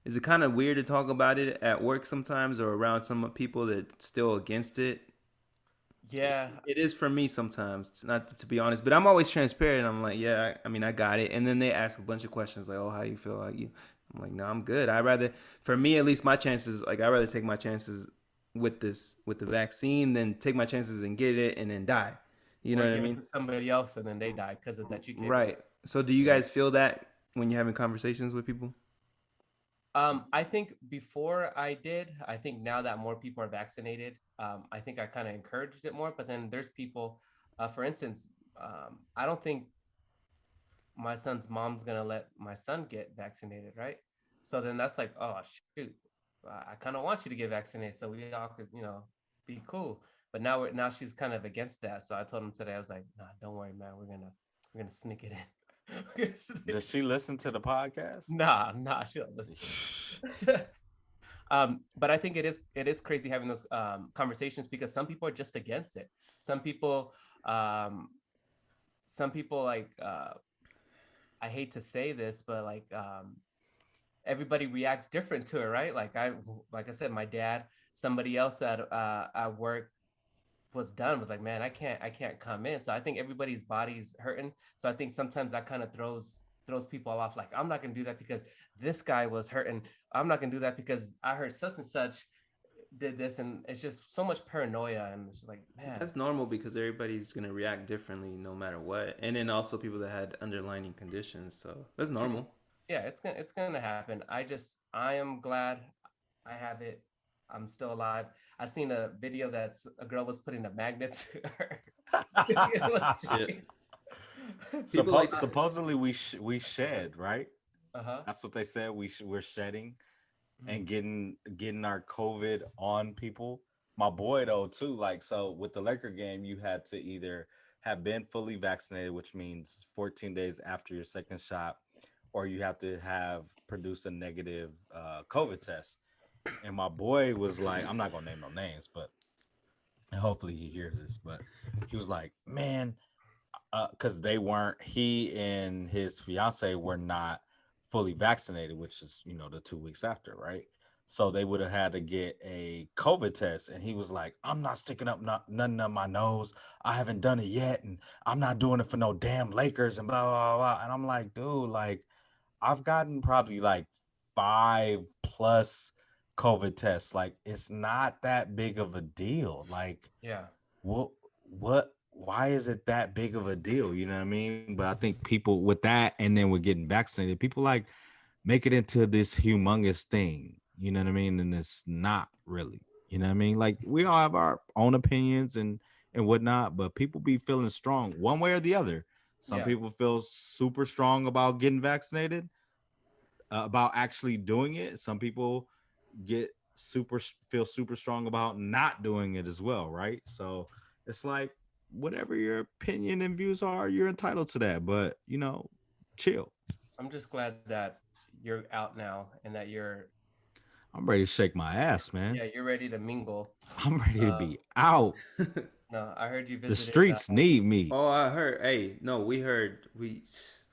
Is it kind of weird to talk about it at work sometimes or around some people that still against it? Yeah. It is for me sometimes. It's not to be honest, but I'm always transparent. I'm like, yeah, I mean, I got it. And then they ask a bunch of questions like, oh, how you feel? How you? I'm like, no, I'm good. I rather, for me at least, my chances, like, I rather take my chances with the vaccine than take my chances and get it and then die. You know Or what I give it mean? to somebody else and then they die because of that you gave it. Right. So, do you Yeah. guys feel that when you're having conversations with people? I think before I did, I think now that more people are vaccinated, I think I kind of encouraged it more. But then there's people, for instance, I don't think my son's mom's gonna let my son get vaccinated, right? So then that's like, oh shoot, I kind of want you to get vaccinated so we all could, be cool. But now she's kind of against that. So I told him today, I was like, nah, don't worry, man, we're gonna sneak it in. We're gonna sneak Does she listen to the podcast? Nah, she don't listen to it. But I think it is crazy having those conversations because some people are just against it. Some people, um, some people like I hate to say this, but like everybody reacts different to it, right? Like I said, my dad, somebody else at work was like, man, I can't come in. So I think everybody's body's hurting. So I think sometimes that kind of throws people off. Like, I'm not gonna do that because this guy was hurting. I'm not gonna do that because I heard such and such did this, and it's just so much paranoia. And it's like, man, That's normal because everybody's gonna react differently no matter what, and then also people that had underlying conditions. So that's true. normal. Yeah, it's gonna happen. I am glad I have it. I'm still alive. I seen a video that's a girl was putting a magnet to her. It was Shit. People like that. Supposedly we shed, right? uh-huh. That's what they said. We're shedding Mhm. and getting our COVID on people. My boy though too, like so with the Laker game, you had to either have been fully vaccinated, which means 14 days after your second shot, or you have to have produced a negative COVID test. And my boy was like, I'm not gonna name no names, but and hopefully he hears this, but he was like, man, because they weren't, he and his fiance were not fully vaccinated, which is, the 2 weeks after, right? So they would have had to get a COVID test. And he was like, I'm not sticking up nothing up my nose. I haven't done it yet. And I'm not doing it for no damn Lakers and blah, blah, blah. And I'm like, dude, like, I've gotten probably like 5+ COVID tests. Like, it's not that big of a deal. Like, Yeah. what why is it that big of a deal? You know what I mean? But I think people with that and then with getting vaccinated, people like make it into this humongous thing. You know what I mean? And it's not really. You know what I mean? Like we all have our own opinions and whatnot, but people be feeling strong one way or the other. Some Yeah. people feel super strong about getting vaccinated, about actually doing it. Some people get feel super strong about not doing it as well, right? So it's like whatever your opinion and views are, you're entitled to that. But chill. I'm just glad that you're out now and that I'm ready to shake my ass, man. you're ready to mingle. I'm ready to Uh be out. no, I heard you The visited streets need me. Oh, I heard. Hey, no, we heard.